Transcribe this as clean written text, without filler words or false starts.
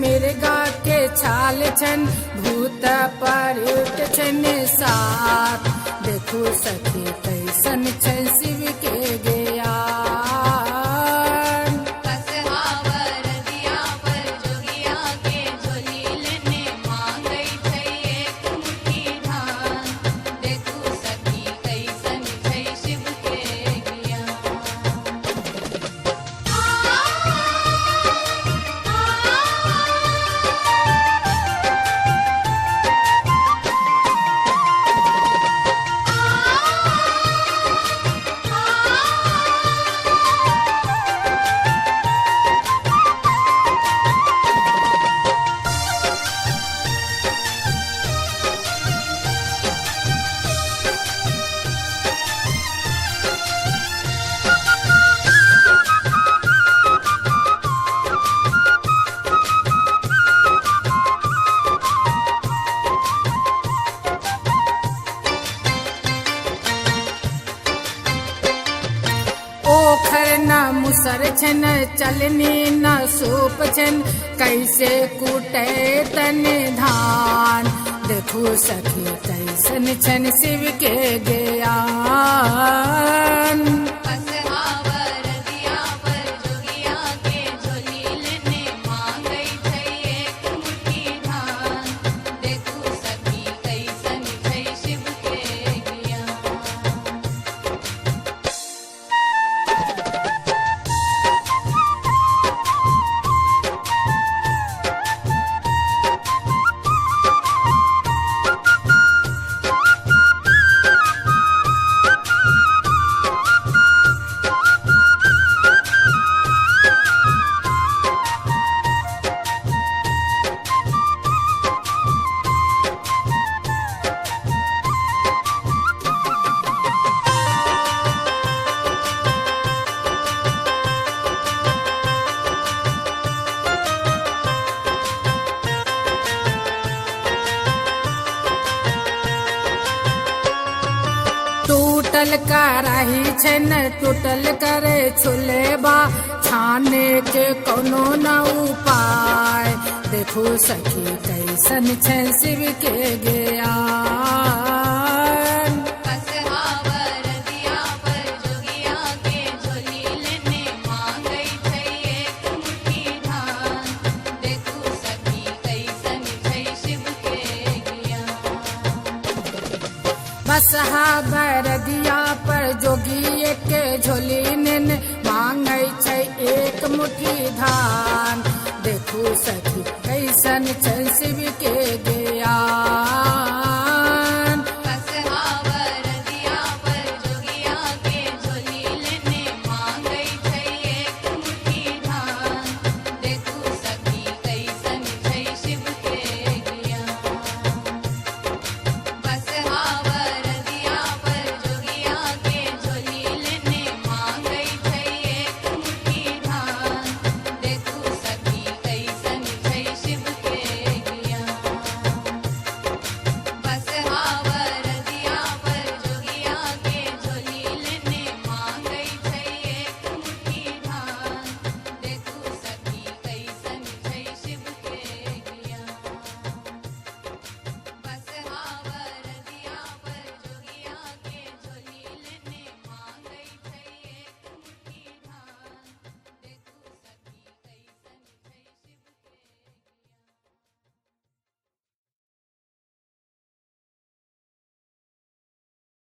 मिर्गा के छाल छन भूत परुट छन साथ देखू सखी कैसन छन शिव के ज्ञान ओखर न मुसर छन चलनी न सूप छन कैसे कूटे तन धान देखू सखी कैसन छन शिव के ज्ञान टूटल कराही छन टूटल करे छुलेबा छाने के कोनो न उपाय देखो सखी कैसन छन शिव के ज्ञान बसहा बरदिया पर जोगी एक झोली निन मांगै छै एक मुट्ठी धान देखू सखी कैसन छन शिव के